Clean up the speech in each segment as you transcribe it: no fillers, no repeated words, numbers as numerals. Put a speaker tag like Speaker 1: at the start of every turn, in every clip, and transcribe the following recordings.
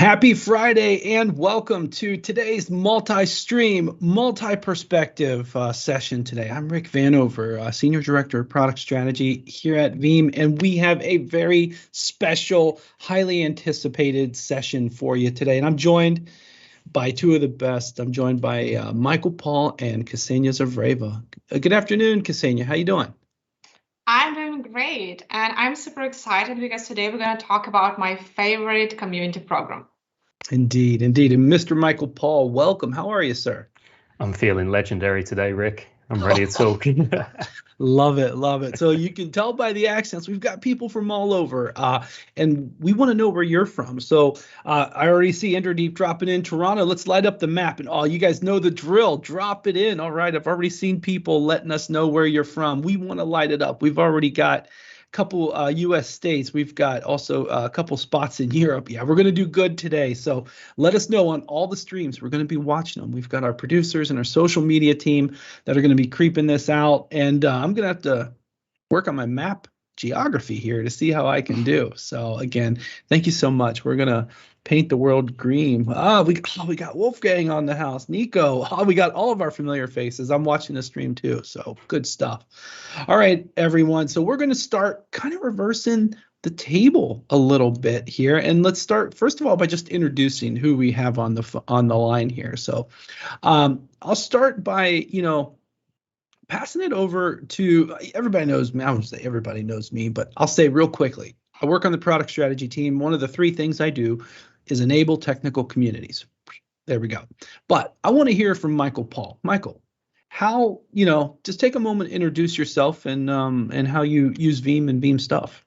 Speaker 1: Happy Friday and welcome to today's multi-stream, multi-perspective session today. I'm Rick Vanover, Senior Director of Product Strategy here at Veeam, and we have a very special, highly anticipated session for you today. And I'm joined by two of the best. I'm joined by Michael Paul and Kseniya Zvereva. Good afternoon, Kseniya. How you doing?
Speaker 2: I'm doing great, and I'm super excited because today we're going to talk about my favorite community program.
Speaker 1: Indeed, indeed. And Mr. Michael Paul, welcome. How are you, sir?
Speaker 3: I'm feeling legendary today, Rick. I'm ready to talk.
Speaker 1: Love it, love it. So you can tell by the accents, we've got people from all over, and we want to know where you're from. So I already see Indradeep dropping in Toronto. Let's light up the map, and you guys know the drill. Drop it in. All right, I've already seen people letting us know where you're from. We want to light it up. We've already got couple U.S. states. We've got also a couple spots in Europe. Yeah, we're going to do good today. So let us know on all the streams. We're going to be watching them. We've got our producers and our social media team that are going to be creeping this out. And I'm going to have to work on my map geography here to see how I can do. So again, thank you so much. We're going to paint the world green. We got Wolfgang on the house. Nico. We got all of our familiar faces. I'm watching the stream too. So good stuff. All right, everyone. So we're going to start kind of reversing the table a little bit here. And let's start, first of all, by just introducing who we have on the line here. So I'll start by, passing it over to everybody knows me. I won't say everybody knows me, but I'll say real quickly. I work on the product strategy team. One of the three things I do is enable technical communities. There we go. But I want to hear from Michael Paul. Michael, how, just take a moment, introduce yourself and how you use Veeam and Veeam stuff.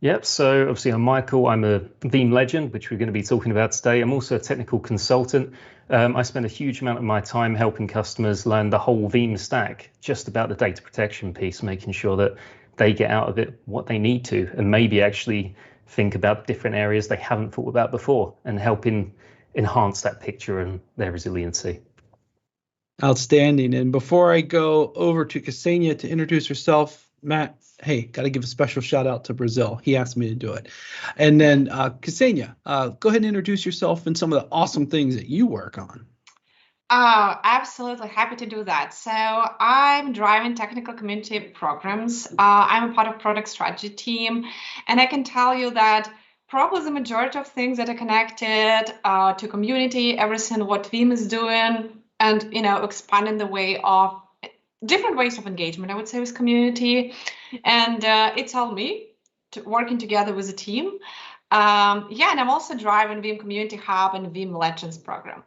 Speaker 3: Yep, so obviously I'm Michael. I'm a Veeam Legend, which we're going to be talking about today. I'm also a technical consultant. I spend a huge amount of my time helping customers learn the whole Veeam stack, just about the data protection piece, making sure that they get out of it what they need to, and maybe actually think about different areas they haven't thought about before, and helping enhance that picture and their resiliency.
Speaker 1: Outstanding. And before I go over to Kseniya to introduce herself, Matt, hey, got to give a special shout out to Brazil. He asked me to do it. And then Kseniya, go ahead and introduce yourself and some of the awesome things that you work on.
Speaker 2: Absolutely happy to do that. So I'm driving technical community programs. I'm a part of product strategy team, and I can tell you that probably the majority of things that are connected to community, everything what Veeam is doing, and expanding the way of different ways of engagement, I would say, with community, and it's all me working together with a team. And I'm also driving Veeam Community Hub and Veeam Legends program.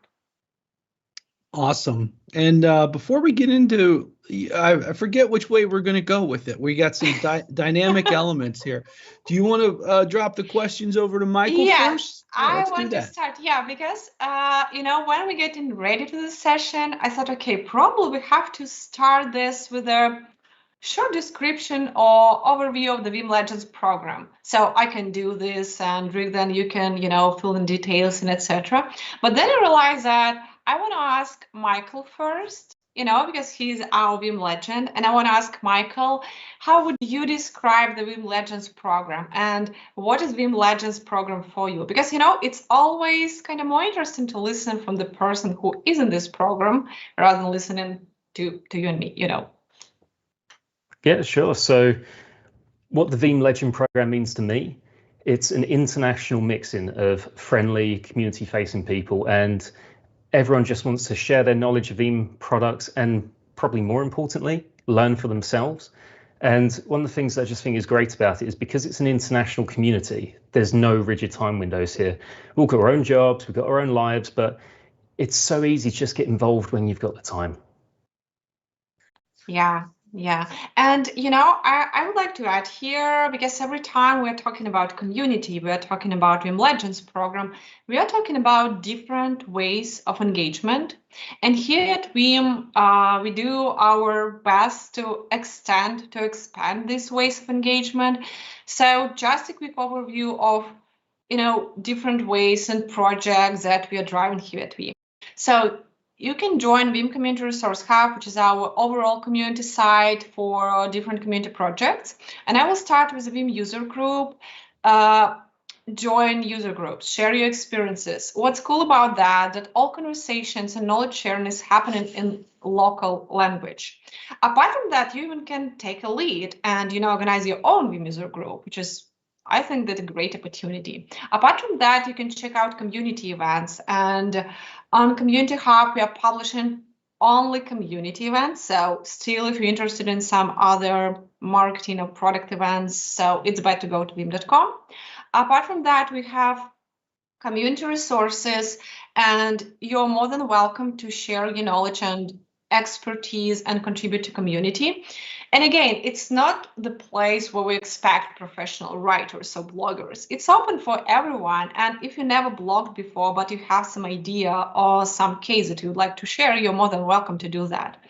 Speaker 1: Awesome. And before we get into, I forget which way we're going to go with it. We got some dynamic elements here. Do you want to drop the questions over to Michael first?
Speaker 2: I want to start. Yeah, because when we getting ready to the session, I thought, okay, probably we have to start this with a short description or overview of the Veeam Legends program. So I can do this, and Rick, then you can, fill in details and etc. But then I realized that I want to ask Michael first, because he's our Veeam Legend, and I want to ask Michael, how would you describe the Veeam Legends program, and what is Veeam Legends program for you? Because, it's always kind of more interesting to listen from the person who is in this program rather than listening to you and me,
Speaker 3: Yeah, sure. So what the Veeam Legend program means to me, it's an international mixing of friendly, community-facing people, and everyone just wants to share their knowledge of Veeam products and, probably more importantly, learn for themselves. And one of the things that I just think is great about it is because it's an international community, there's no rigid time windows here. We've all got our own jobs, we've got our own lives, but it's so easy to just get involved when you've got the time.
Speaker 2: Yeah. And, I would like to add here, because every time we're talking about community, we're talking about Veeam Legends program, we are talking about different ways of engagement. And here at Veeam, we do our best to expand these ways of engagement. So just a quick overview of, different ways and projects that we are driving here at Veeam. So you can join Veeam Community Resource Hub, which is our overall community site for different community projects. And I will start with the Veeam user group. join user groups, share your experiences. What's cool about that all conversations and knowledge sharing is happening in local language. Apart from that, you even can take a lead and organize your own Veeam user group, which is, I think, that a great opportunity. Apart from that, you can check out community events, and on Community Hub we are publishing only community events. So still, if you're interested in some other marketing or product events, so it's better to go to veeam.com. Apart from that, we have community resources, and you're more than welcome to share your knowledge and expertise and contribute to community. And again, it's not the place where we expect professional writers or bloggers. It's open for everyone. And if you never blogged before, but you have some idea or some case that you'd like to share, you're more than welcome to do that.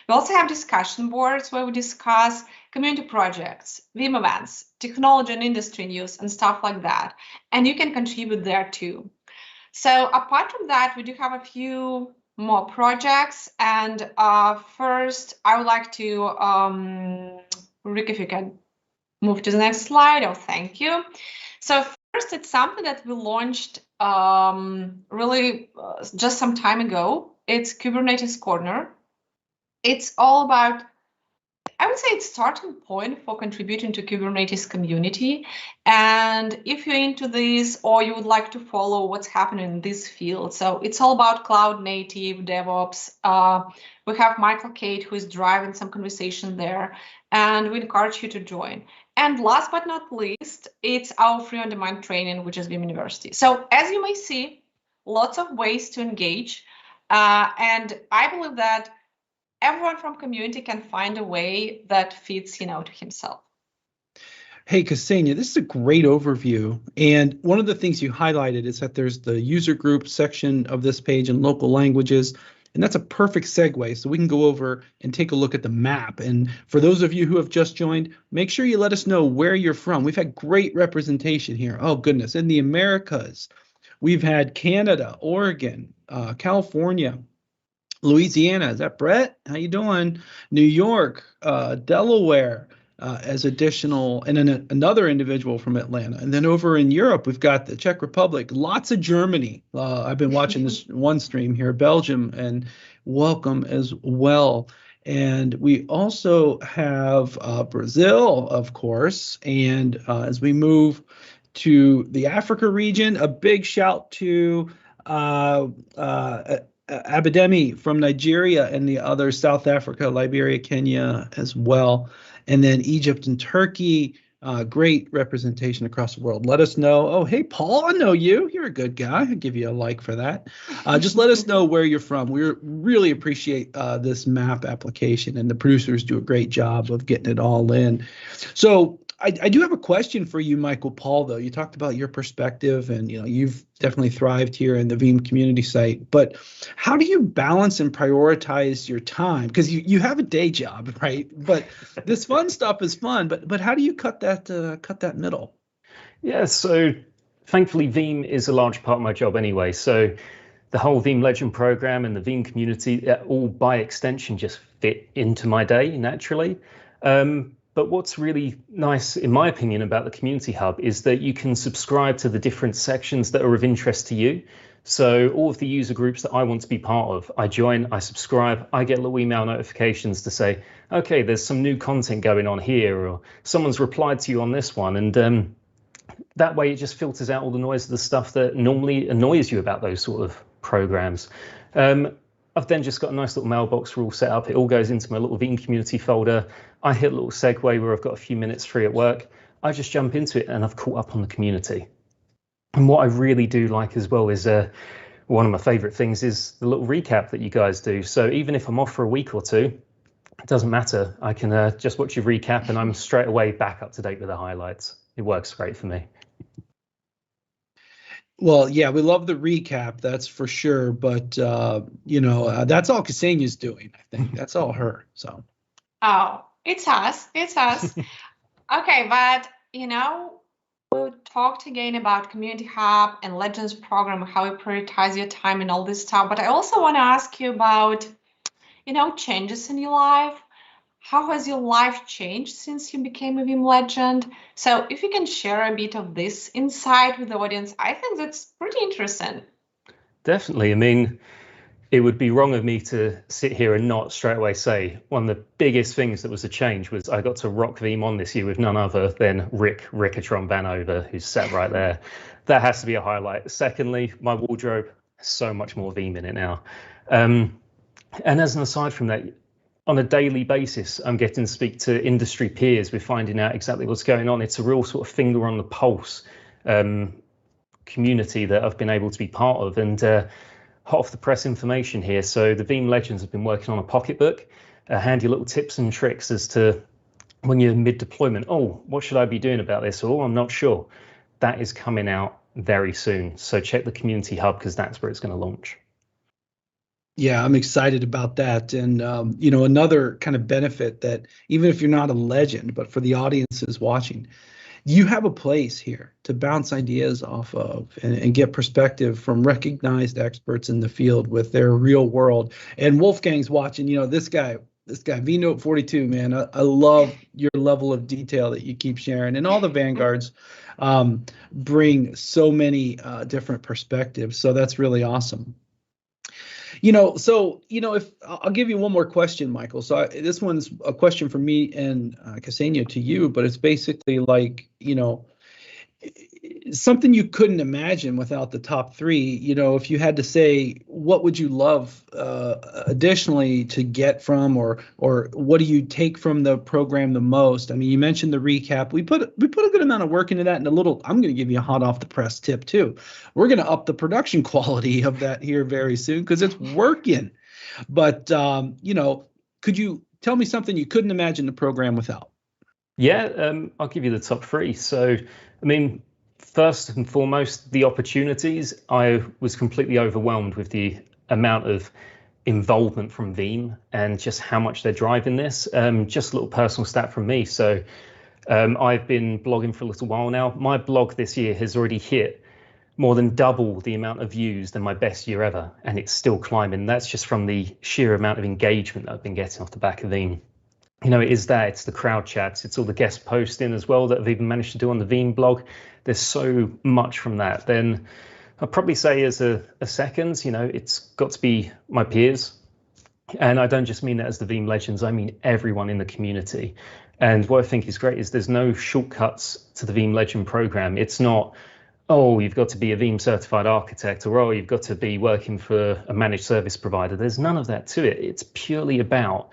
Speaker 2: We also have discussion boards where we discuss community projects, Veeam events, technology and industry news, and stuff like that. And you can contribute there too. So apart from that, we do have a few more projects. And first, I would like to, Rick, if you can move to the next slide. Oh, thank you. So first, it's something that we launched really just some time ago. It's Kubernetes Corner. It's all about, I would say, it's starting point for contributing to Kubernetes community. And if you're into this or you would like to follow what's happening in this field, so it's all about cloud native DevOps. We have Michael Cade, who is driving some conversation there, and we encourage you to join. And last but not least, it's our free on-demand training, which is Veeam University. So as you may see, lots of ways to engage. And I believe that everyone from community can find a way that fits, to himself.
Speaker 1: Hey, Kseniya, this is a great overview. And one of the things you highlighted is that there's the user group section of this page in local languages. And that's a perfect segue. So we can go over and take a look at the map. And for those of you who have just joined, make sure you let us know where you're from. We've had great representation here. Oh, goodness. In the Americas, we've had Canada, Oregon, California, Louisiana. Is that Brett? How you doing? New York, Delaware, as additional, and then another individual from Atlanta. And then over in Europe, we've got the Czech Republic, lots of Germany. I've been watching this one stream here, Belgium, and welcome as well. And we also have Brazil, of course. And as we move to the Africa region, a big shout to Abidemi from Nigeria and the other, South Africa, Liberia, Kenya as well. And then Egypt and Turkey, great representation across the world. Let us know. Oh, hey, Paul, I know you. You're a good guy. I'll give you a like for that. Just let us know where you're from. We really appreciate this map application, and the producers do a great job of getting it all in. So I do have a question for you, Michael Paul, though. You talked about your perspective, and you've definitely thrived here in the Veeam community site. But how do you balance and prioritize your time? Because you have a day job, right? But this fun stuff is fun. But how do you cut that middle?
Speaker 3: Yeah, so thankfully Veeam is a large part of my job anyway. So the whole Veeam Legend program and the Veeam community, all by extension just fit into my day naturally. But what's really nice, in my opinion, about the Community Hub is that you can subscribe to the different sections that are of interest to you. So all of the user groups that I want to be part of, I join, I subscribe, I get little email notifications to say, okay, there's some new content going on here, or someone's replied to you on this one. And that way it just filters out all the noise of the stuff that normally annoys you about those sort of programs. I've then just got a nice little mailbox rule set up. It all goes into my little Veeam community folder. I hit a little segue where I've got a few minutes free at work. I just jump into it and I've caught up on the community. And what I really do like as well is one of my favorite things is the little recap that you guys do. So even if I'm off for a week or two, it doesn't matter. I can just watch your recap and I'm straight away back up to date with the highlights. It works great for me.
Speaker 1: Well, yeah, we love the recap, that's for sure. But, that's all Kseniya's doing, I think. That's all her. So.
Speaker 2: Oh, it's us. It's us. Okay, but, we talked again about Community Hub and Legends program, how you prioritize your time and all this stuff. But I also want to ask you about, changes in your life. how has your life changed since you became a Veeam Legend? So if you can share a bit of this insight with the audience, I think that's pretty interesting.
Speaker 3: Definitely. I mean, it would be wrong of me to sit here and not straight away say one of the biggest things that was a change was I got to rock Veeam on this year with none other than Rickatron Vanover, who's sat right there. That has to be a highlight. Secondly, my wardrobe has so much more Veeam in it now. And as an aside from that, on a daily basis, I'm getting to speak to industry peers. We're finding out exactly what's going on. It's a real sort of finger on the pulse community that I've been able to be part of. And hot off the press information here. So the Veeam Legends have been working on a pocketbook, handy little tips and tricks as to when you're mid-deployment, oh, what should I be doing about this? Or I'm not sure. That is coming out very soon. So check the community hub because that's where it's going to launch.
Speaker 1: Yeah, I'm excited about that. And, another kind of benefit that even if you're not a legend, but for the audiences watching, you have a place here to bounce ideas off of and get perspective from recognized experts in the field with their real world. And Wolfgang's watching, this guy, VNote 42, man, I love your level of detail that you keep sharing. And all the Vanguards bring so many different perspectives. So that's really awesome. If I'll give you one more question, Michael. So this one's a question from me and Kseniya to you, but it's basically like, something you couldn't imagine without the top three. If you had to say, what would you love additionally to get from, or what do you take from the program the most? I mean, you mentioned the recap. We put a good amount of work into that, and I'm going to give you a hot off the press tip too. We're going to up the production quality of that here very soon because it's working. But could you tell me something you couldn't imagine the program without?
Speaker 3: Yeah, I'll give you the top three. So, I mean, first and foremost, the opportunities. I was completely overwhelmed with the amount of involvement from Veeam and just how much they're driving this. Just a little personal stat from me. So I've been blogging for a little while now. My blog this year has already hit more than double the amount of views than my best year ever, and it's still climbing. That's just from the sheer amount of engagement that I've been getting off the back of Veeam. It's the crowd chats, it's all the guest posting as well that I've even managed to do on the Veeam blog. There's so much from that. Then I'd probably say as a second, it's got to be my peers. And I don't just mean that as the Veeam Legends, I mean everyone in the community. And what I think is great is there's no shortcuts to the Veeam Legend program. It's not, oh, you've got to be a Veeam certified architect, or oh, you've got to be working for a managed service provider. There's none of that to it. It's purely about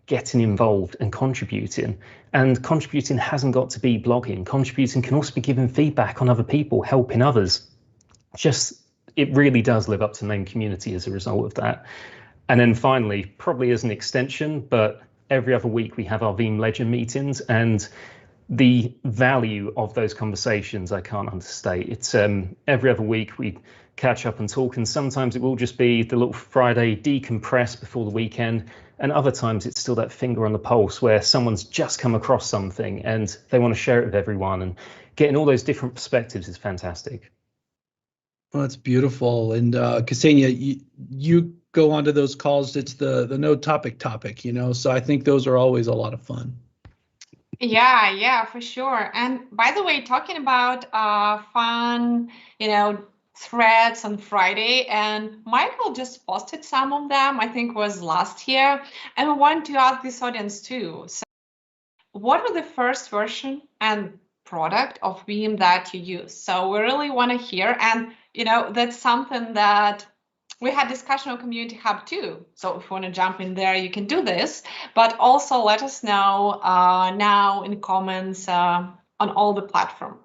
Speaker 3: getting involved and contributing. And contributing hasn't got to be blogging. Contributing can also be giving feedback on other people, helping others. It really does live up to the name community as a result of that. And then finally, probably as an extension, but every other week we have our Veeam Legend meetings, and the value of those conversations I can't understate. It's every other week we catch up and talk, and sometimes it will just be the little Friday decompress before the weekend, and other times it's still that finger on the pulse where someone's just come across something and they want to share it with everyone, and getting all those different perspectives is fantastic.
Speaker 1: Well, that's beautiful. And Kseniya, you go onto those calls. It's the no topic, so I think those are always a lot of fun.
Speaker 2: Yeah, for sure. And by the way, talking about fun, threads on Friday, and Michael just posted some of them, I think was last year. And I want to ask this audience too. So what was the first version and product of Veeam that you use? So we really want to hear. And, that's something that we had discussion on Community Hub too. So if you want to jump in there, you can do this. But also let us know now in comments on all the platforms.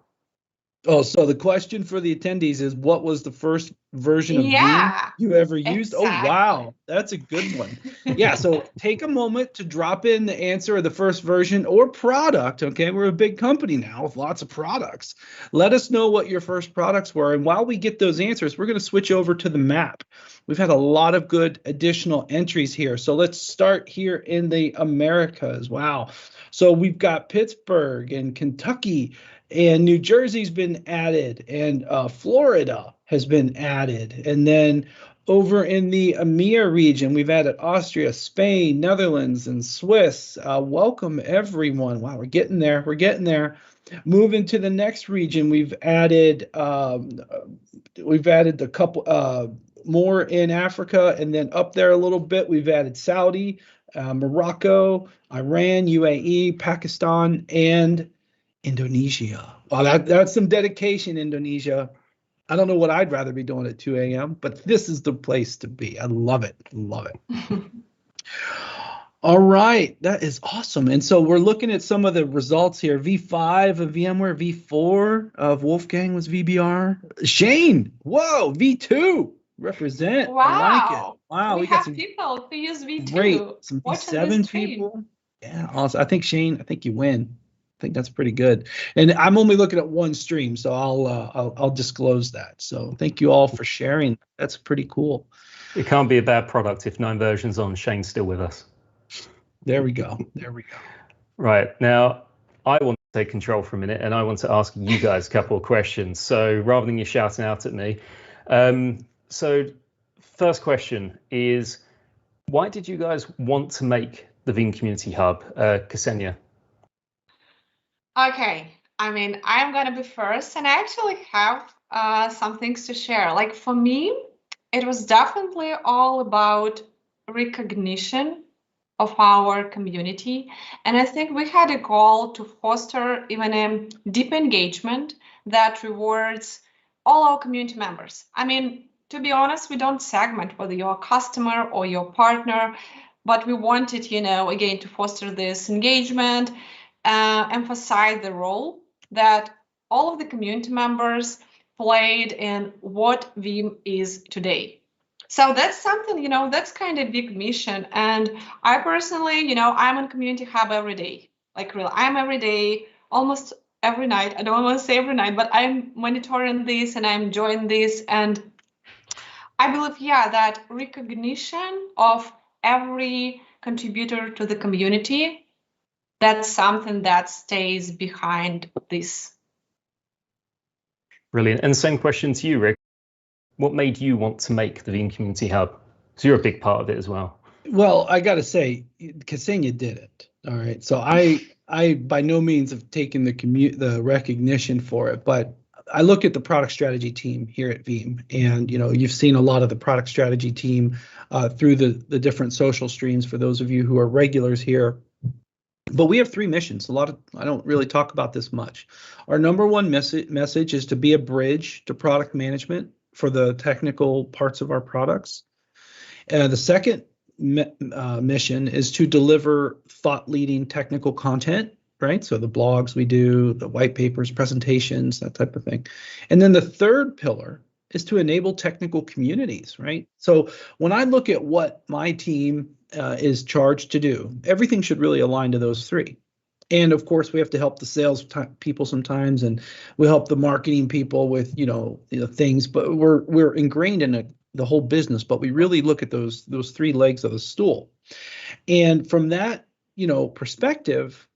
Speaker 1: Oh, so the question for the attendees is, what was the first version of Veeam you ever used?
Speaker 2: Exactly.
Speaker 1: Oh, wow. That's a good one. Yeah, so take a moment to drop in the answer of the first version or product. Okay, we're a big company now with lots of products. Let us know what your first products were. And while we get those answers, we're going to switch over to the map. We've had a lot of good additional entries here. So let's start here in the Americas. Wow. So we've got Pittsburgh and Kentucky, and New Jersey's been added, and Florida has been added. And then, Over in the EMEA region, we've added Austria, Spain, Netherlands, and Swiss. Welcome, everyone. Wow, we're getting there. We're getting there. Moving to the next region, we've added a couple more in Africa, and then up there a little bit, we've added Saudi, Morocco, Iran, UAE, Pakistan, and Indonesia. Wow, that's some dedication, Indonesia. I don't know what I'd rather be doing at 2 a.m., but this is the place to be. I love it. Love it. All right. That is awesome. And so we're looking at some of the results here. V5 of VMware, V4 of Wolfgang was VBR. Shane, whoa, V2. Represent.
Speaker 2: Wow.
Speaker 1: I like it. Wow.
Speaker 2: We
Speaker 1: got
Speaker 2: have
Speaker 1: some
Speaker 2: people who use V2.
Speaker 1: great, some
Speaker 2: Watching
Speaker 1: V7
Speaker 2: this stream.
Speaker 1: people. Yeah, awesome. I think Shane, I think you win. I think that's pretty good. And I'm only looking at one stream, so I'll disclose that. So thank you all for sharing. That's pretty cool.
Speaker 3: It can't be a bad product if 9 versions on. Shane's still with us.
Speaker 1: There we go. There we go.
Speaker 3: Right. Now, I want to take control for a minute, and I want to ask you guys a couple of questions. So rather than you shouting out at me. So first question is, why did you guys want to make the Veeam Community Hub? Kseniya.
Speaker 2: Okay, I mean, I'm gonna be first, and I actually have some things to share. Like for me, it was definitely all about recognition of our community, and I think we had a goal to foster even a deep engagement that rewards all our community members. I mean, to be honest, we don't segment whether you're a customer or your partner, but we wanted, again, to foster this engagement. Emphasize the role that all of the community members played in what Veeam is today. So that's something, that's kind of big mission. And I personally, I'm on Community Hub every day. Like real, I'm every day, almost every night. I don't want to say every night, but I'm monitoring this and I'm enjoying this. And I believe, that recognition of every contributor to the community, that's something that stays behind this.
Speaker 3: Brilliant. And the same question to you, Rick. What made you want to make the Veeam Community Hub? So you're a big part of it as well.
Speaker 1: Well, I got to say, Kseniya did it. All right. So I by no means have taken the recognition for it, but I look at the product strategy team here at Veeam, and you've seen a lot of the product strategy team through the different social streams for those of you who are regulars here. But we have 3 missions. I don't really talk about this much. Our number one message is to be a bridge to product management for the technical parts of our products. The second mission is to deliver thought-leading technical content, right? So the blogs we do, the white papers, presentations, that type of thing. And then the third pillar is to enable technical communities, right? So when I look at what my team is charged to do, everything should really align to those 3. And of course, we have to help the sales people sometimes, and we help the marketing people with things. But we're ingrained in the whole business. But we really look at those 3 legs of the stool. And from that perspective,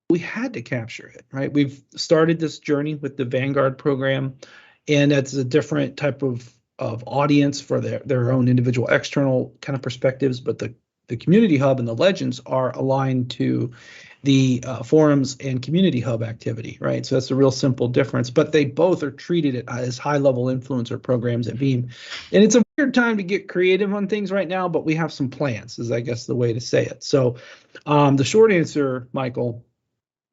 Speaker 1: we had to capture it, right? We've started this journey with the Vanguard program, and that's a different type of audience for their own individual external kind of perspectives. But the Community Hub and the Legends are aligned to the forums and Community Hub activity, right? So that's a real simple difference, but they both are treated as high-level influencer programs at Veeam. And it's a weird time to get creative on things right now, but we have some plans, is I guess the way to say it. So the short answer, Michael,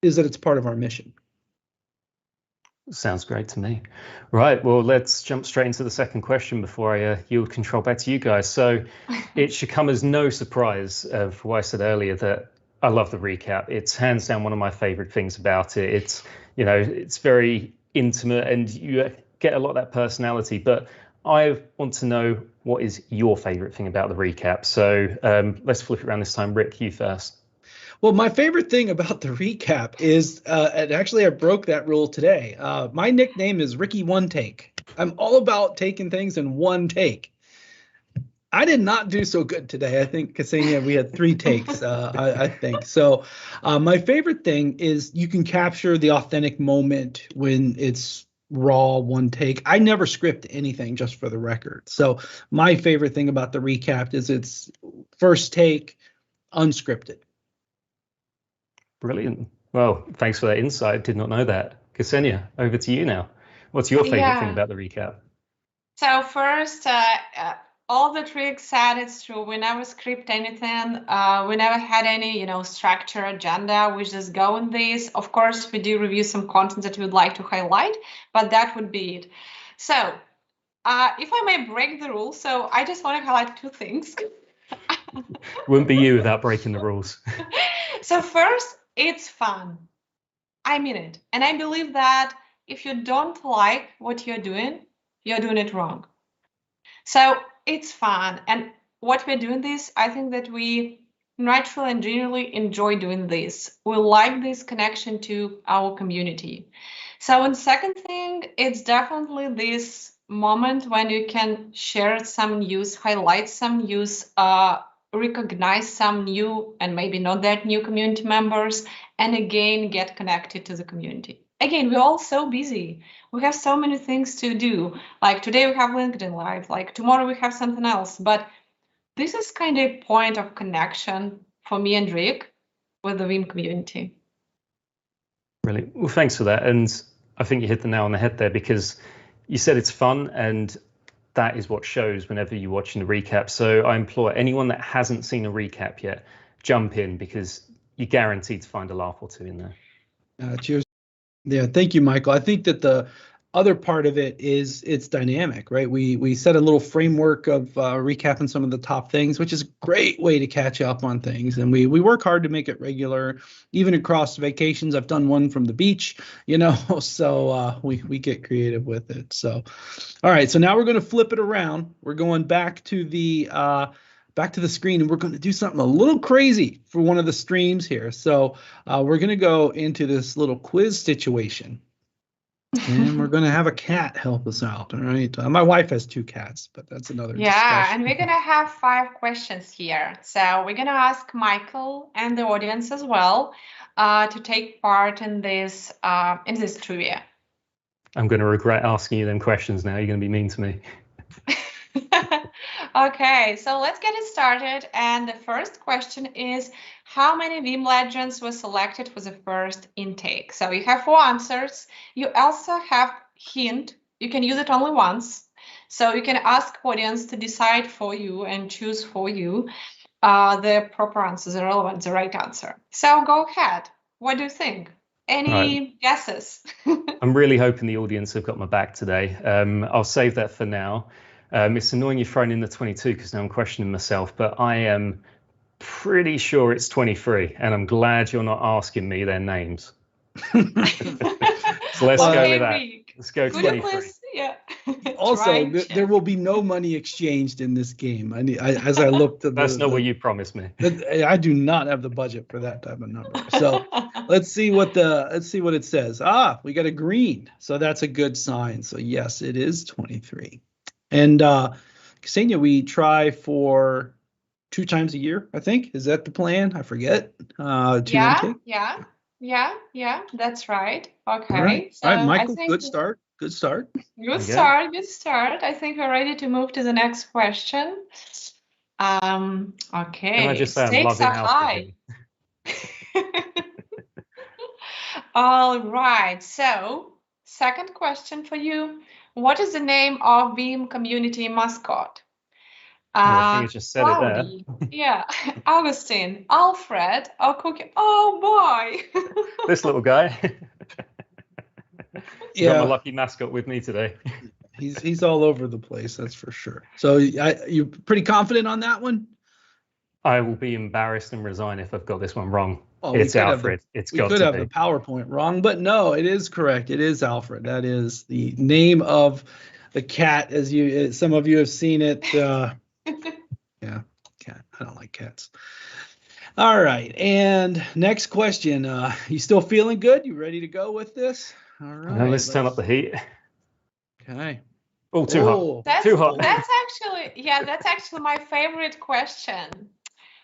Speaker 1: is that it's part of our mission.
Speaker 3: Sounds great to me. Right, well, let's jump straight into the second question before I yield control back to you guys. So it should come as no surprise for what I said earlier that I love the recap. It's hands down one of my favorite things about it. It's, it's very intimate and you get a lot of that personality, but I want to know what is your favorite thing about the recap. So let's flip it around this time. Rick, you first.
Speaker 1: Well, my favorite thing about the recap is, and actually I broke that rule today. My nickname is Ricky One Take. I'm all about taking things in one take. I did not do so good today. I think, Kseniya, we had 3 takes, I think. So my favorite thing is you can capture the authentic moment when it's raw, one take. I never script anything, just for the record. So my favorite thing about the recap is it's first take, unscripted.
Speaker 3: Brilliant. Well, thanks for that insight. Did not know that. Kseniya, over to you now. What's your favorite thing about the recap?
Speaker 2: So first, all the Rick said, it's true. We never script anything. We never had any, structure, agenda. We just go in this. Of course, we do review some content that we would like to highlight, but that would be it. So if I may break the rules, so I just want to highlight two things.
Speaker 3: Wouldn't be you without breaking the rules.
Speaker 2: So first, it's fun. I mean it. And I believe that if you don't like what you're doing it wrong. So it's fun. And what we're doing this, I think that we naturally and genuinely enjoy doing this. We like this connection to our community. So, and second thing, it's definitely this moment when you can share some news, highlight some news, recognize some new and maybe not that new community members, and again, get connected to the community. Again, we're all so busy. We have so many things to do. Like today we have LinkedIn Live, like tomorrow we have something else. But this is kind of a point of connection for me and Rick with the Veeam community.
Speaker 3: Brilliant. Well, thanks for that. And I think you hit the nail on the head there, because you said it's fun, and that is what shows whenever you're watching the recap. So I implore anyone that hasn't seen a recap yet, jump in, because you're guaranteed to find a laugh or two in there.
Speaker 1: Cheers. Yeah, thank you, Michael. I think that the other part of it is it's dynamic, right? We set a little framework of recapping some of the top things, which is a great way to catch up on things. And we work hard to make it regular, even across vacations. I've done one from the beach, so we get creative with it. So, all right, so now we're going to flip it around. We're going back to the screen, and we're going to do something a little crazy for one of the streams here. So we're going to go into this little quiz situation. And we're going to have a cat help us out, all right? My wife has 2 cats, but that's another discussion.
Speaker 2: And we're going to have 5 questions here. So we're going to ask Michael and the audience as well to take part in this trivia.
Speaker 3: I'm going to regret asking you them questions now. You're going to be mean to me.
Speaker 2: Okay, so let's get it started. And the first question is, how many Veeam Legends were selected for the first intake? So you have 4 answers. You also have hint. You can use it only once. So you can ask audience to decide for you and choose for you the proper answer, the relevant, the right answer. So go ahead. What do you think? Any guesses?
Speaker 3: I'm really hoping the audience have got my back today. I'll save that for now. It's annoying you've thrown in the 22, because now I'm questioning myself, but I am pretty sure it's 23, and I'm glad you're not asking me their names. So let's go with that. Let's go 23.
Speaker 2: Yeah.
Speaker 1: Also, there will be no money exchanged in this game. As I looked at
Speaker 3: that's not what you promised me.
Speaker 1: I do not have the budget for that type of number. So let's see what it says. We got a green, so that's a good sign. So yes, it is 23. And Kseniya, we try for 2 times a year, I think. Is that the plan? I forget.
Speaker 2: Yeah, that's right. Okay.
Speaker 1: All right,
Speaker 2: so
Speaker 1: Michael, good start. Good start.
Speaker 2: Good start. I think we're ready to move to the next question. Okay.
Speaker 3: Can I just say I'm loving housekeeping?
Speaker 2: All right. So, second question for you. What is the name of Veeam community mascot?
Speaker 3: I think you just said
Speaker 2: Cloudy. It there. Yeah. Augustine, Alfred, or Cookie. Oh, boy.
Speaker 3: This little guy.
Speaker 1: Yeah.
Speaker 3: Got my lucky mascot with me today.
Speaker 1: He's all over the place, that's for sure. So you're pretty confident on that one?
Speaker 3: I will be embarrassed and resign if I've got this one wrong. It's Alfred. We
Speaker 1: could have the PowerPoint wrong, but no, it is correct. It is Alfred. That is the name of the cat, as some of you have seen it. Yeah, cat. I don't like cats. All right, and next question. You still feeling good? You ready to go with this? All right.
Speaker 3: Now let's turn up the heat.
Speaker 1: Okay.
Speaker 3: Oh, too hot. Too hot.
Speaker 2: That's actually my favorite question.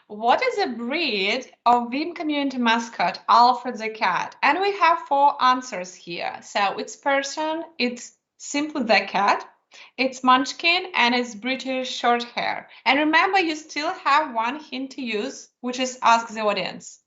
Speaker 2: What is a breed of Veeam community mascot, Alfred the cat? And we have 4 answers here. So it's person, it's simply the cat, it's Munchkin, and it's British short hair. And remember, you still have 1 hint to use, which is ask the audience.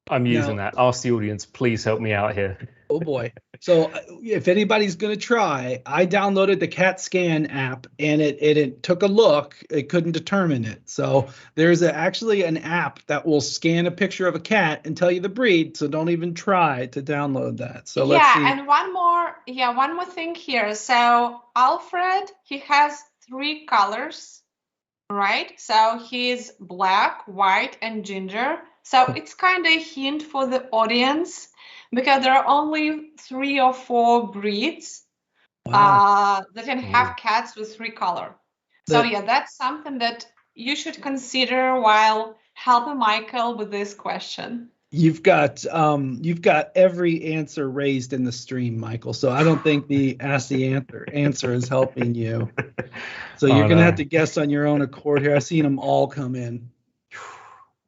Speaker 3: I'm using that. Ask the audience, please help me out here.
Speaker 1: Oh boy. So if anybody's going to try, I downloaded the CAT scan app and it took a look. It couldn't determine it. So there's actually an app that will scan a picture of a cat and tell you the breed. So don't even try to download that. So let's see.
Speaker 2: And one more thing here. So Alfred, he has 3 colors, right? So he's black, white, and ginger. So it's kind of a hint for the audience because there are only 3 or 4 breeds that can have cats with 3 colors. So yeah, that's something that you should consider while helping Michael with this question.
Speaker 1: You've got every answer raised in the stream, Michael. So I don't think the ask the answer is helping you. So you're gonna have to guess on your own accord here. I've seen them all come in.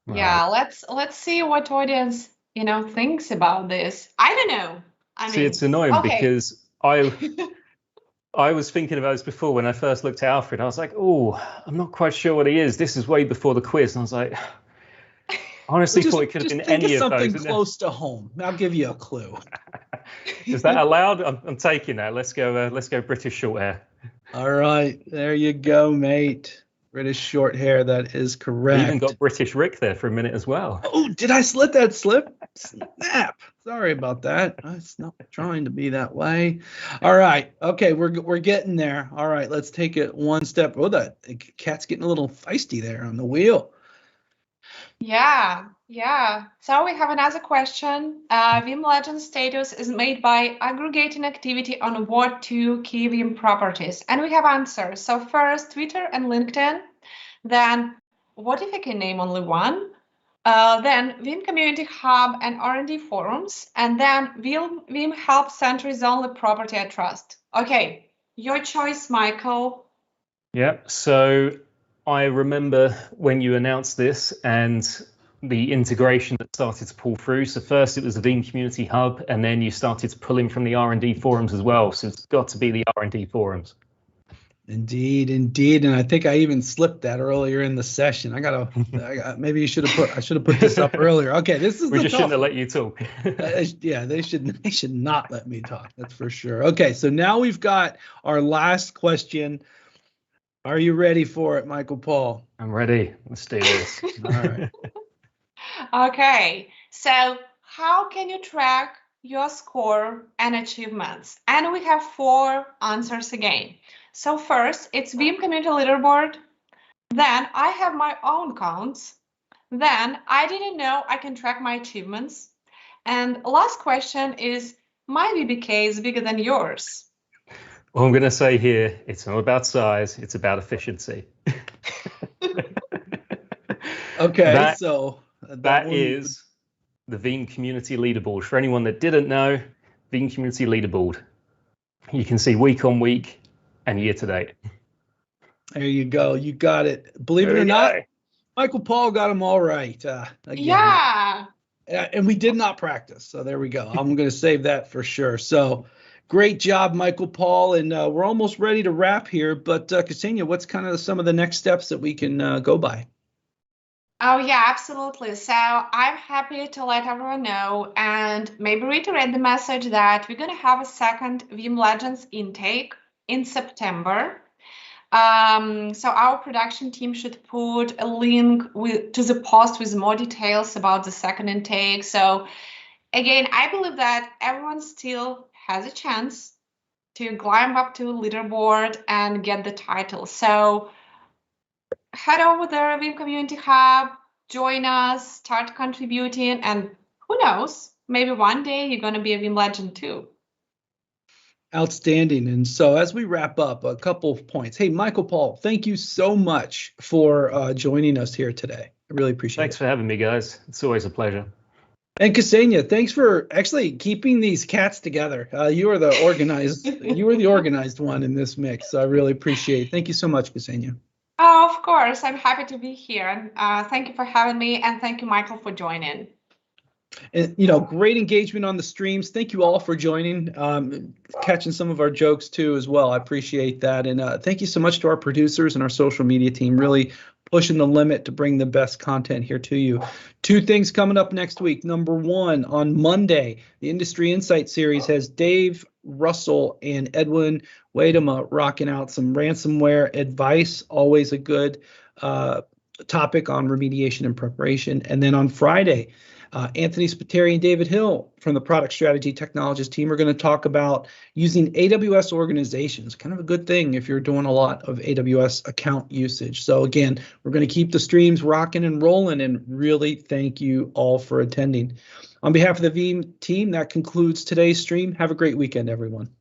Speaker 2: Yeah, let's see what audience thinks about this. I don't know.
Speaker 3: See, it's annoying because I was thinking about this before when I first looked at Alfred. I was like, oh, I'm not quite sure what he is. This is way before the quiz, and I was like, honestly, thought it could have been any of those.
Speaker 1: Something close to home. I'll give you a clue.
Speaker 3: Is that allowed? I'm taking that. Let's go British short hair.
Speaker 1: All right, there you go, mate. British short hair. That is correct.
Speaker 3: We even got British Rick there for a minute as well.
Speaker 1: Oh, did I slip that slip? Snap. Sorry about that. It's not trying to be that way. All right. Okay, we're getting there. All right, let's take it one step. Oh, that cat's getting a little feisty there on the wheel.
Speaker 2: Yeah. So we have another question. Veeam Legend status is made by aggregating activity on what 2 key Veeam properties? And we have answers. So first, Twitter and LinkedIn. Then, what if I can name only one? Then Veeam Community Hub and R&D forums. And then Veeam Help Center is the only property I trust. Okay, your choice, Michael.
Speaker 3: Yeah, so I remember when you announced this and the integration that started to pull through. So first it was the Veeam Community Hub, and then you started to pull in from the R&D forums as well. So it's got to be the R&D forums.
Speaker 1: Indeed. And I think I even slipped that earlier in the session. Maybe I should have put this up earlier. Okay, this is
Speaker 3: we just shouldn't have let you talk.
Speaker 1: Yeah, they should not let me talk. That's for sure. Okay, so now we've got our last question. Are you ready for it, Michael Paul?
Speaker 3: I'm ready. Let's do this.
Speaker 1: All right.
Speaker 2: Okay, so how can you track your score and achievements? And we have 4 answers again. So first, it's Veeam Community Leaderboard. Then I have my own counts. Then I didn't know I can track my achievements. And last question is, my VBK is bigger than yours.
Speaker 3: Well, I'm going to say here, it's not about size, it's about efficiency.
Speaker 1: Okay, so
Speaker 3: that is the Veeam Community Leaderboard. For anyone that didn't know, Veeam Community Leaderboard. You can see week on week and year to date.
Speaker 1: There you go. You got it. Believe it or not, Michael Paul got them all right. Again.
Speaker 2: Yeah.
Speaker 1: And we did not practice. So there we go. I'm going to save that for sure. So great job, Michael Paul. And we're almost ready to wrap here. But Kseniya, what's kind of some of the next steps that we can go by?
Speaker 2: Oh, yeah, absolutely. So I'm happy to let everyone know and maybe reiterate the message that we're going to have a second Veeam Legends intake in September. So our production team should put a link to the post with more details about the second intake. So again, I believe that everyone still has a chance to climb up to leaderboard and get the title. So head over there, Veeam Community Hub, join us, start contributing, and who knows, maybe one day you're going to be a Veeam Legend too.
Speaker 1: Outstanding. And so as we wrap up, a couple of points. Hey, Michael Paul, thank you so much for joining us here today. I really appreciate it.
Speaker 3: Thanks for having me, guys. It's always a pleasure.
Speaker 1: And Kseniya, thanks for actually keeping these cats together. You are the organized one in this mix. So I really appreciate it. Thank you so much, Kseniya.
Speaker 2: Oh, of of course. I'm happy to be here. And thank you for having me. And thank you, Michael, for joining.
Speaker 1: And, great engagement on the streams. Thank you all for joining, catching some of our jokes too as well. I appreciate that. And thank you so much to our producers and our social media team, really pushing the limit to bring the best content here to you. 2 things coming up next week. Number 1, on Monday, the Industry Insight Series has Dave Russell and Edwin Wadema rocking out some ransomware advice, always a good topic on remediation and preparation. And then on Friday, Anthony Spiteri and David Hill from the Product Strategy Technologist team are going to talk about using AWS organizations, kind of a good thing if you're doing a lot of AWS account usage. So again, we're going to keep the streams rocking and rolling, and really thank you all for attending. On behalf of the Veeam team, that concludes today's stream. Have a great weekend, everyone.